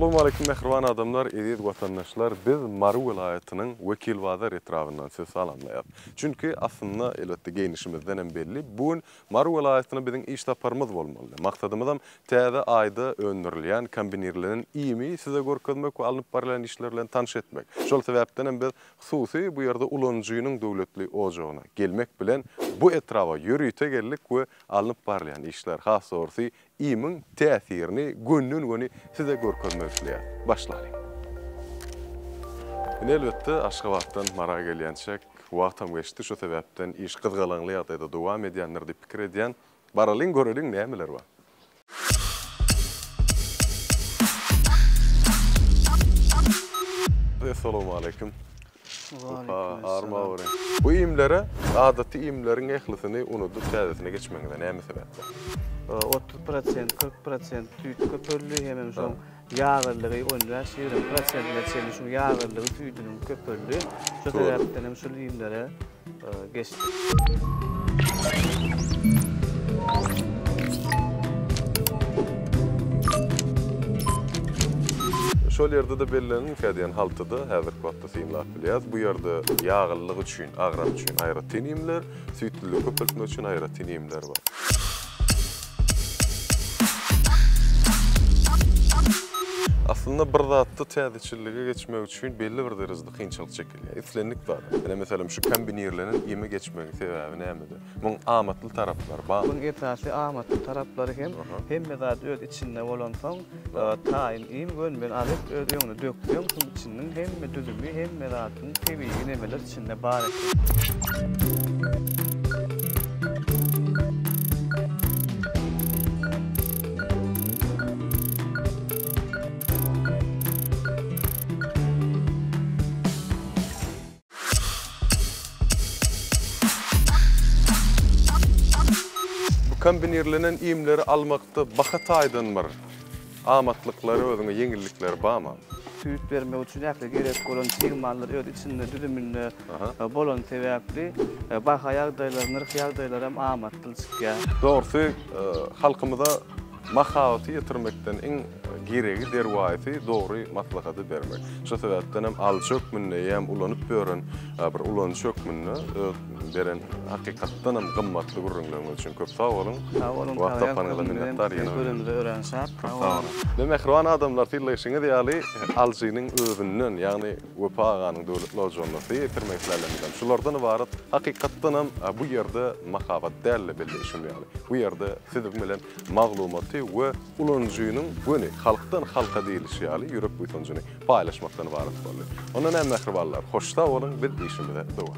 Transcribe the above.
Assalamu alaykum mehriban adamlar, edid vatandaşlar. Biz Maru vilayatynyň Wekilbazar etrafyndan söz salamlaýar. Çünki aslında elbetde geýnişimizden hem belli. Bugün Maru vilayatyna biziň iş taparmyz bolmaly. Maksatymyz täze aýda öndürilýän kombinirleriň iyimi size görkezmek we alınıp barýan işler bilen tanış etmek. Şol sebäpden hem biz hususy bu ýerde Ulanjynyň döwletli ojagyna gelmek bilen bu etrafa ýürüýte geldik we alınıp barýan işler has orsi iýmiň täsirini günnün size görkezmek üçin başlaýar. Elbetde Aşgabatdan Mara gelýänçek wagtam geçdi. Şo sebäpden iş gyzgalanly ýagdaýda dowam edýänler diýip pikir edýän. Baralyň göreliň nämeler bar? Assalamu alaykum. Bu iýimlere adaty iýimleriň ählisini unutup täzesine geçmeňize näme sebäpdir? 30%, 40% tüýt köpürlüğü hemen şoň ýağırlygy, 10-20% neçeli şoň ýağırlygy tüýdüniň köpürlüğü. Şo sebäpden hem şol iýimlere geçdi. Şol ýerde de belläniň kädiýän haltyda häzirki wagtda synlap bilýär. Bu ýerde ýağırlygy üçin, agrat üçin aýra tenimler, süýtlüligi köpeltmek üçin aýra tenimler bar. Aslında bir zatda täzeçillige geçmek üçin belli bir derejede kynçylyk çekilýär. Islenlik bar. Ene meselem şu kombinirleriň ýeme geçmegi sebäbi nämedir? Muň amatly taraplar bar. Muň esasy amatly taraplary hemme zat öz içinde bolan soň taýin iýim gönben alyp öz ýöňüne dökdiň. Şoň içiniň hemme düzümi, hemme zatyň tebii nemeler içinde bar. Kombinirlenen iýimleri almakda baha taýdanmyr. Amatlykları özüňe ýeňillikler barmy? Tüýt bermek üçin ýa-da gerek bolan sigmallar öz içinde düzüminde bolan sebäpli baha ýagdaýlar, nyrk ýagdaýlar hem amatly çykýar. Dogry, halkymyza mahawaty ýetirmekden iň geregi derwaýsy dogry maslahaty bermek. Şo sebäpden hem alçok münne ýa-da ulanyp beren bir ulançok münne beren hakykatdan hem gymmatly gurrunlamak üçin köp sag bolun. Wagtda panyla minnetdar ýene. Öğrenşär. Mehriban adamlar tiýleşiňiz ýaly alçynyň özünden, ýagny Wepa aganyň döwletli ojagyny ýetirmeklerden. Şulardan ibaret hakykatdan hem bu ýerde mahawat dälle belleşim ýaly. Bu ýerde siz bilen maglumaty we Ulanjynyň güni halkdan halka diýilişi ýaly ýürek buýtanjyny paýlaşmakdan ibaret boldy. Onda näme mehribanlar, hoşda bolun, biz işimize dowam.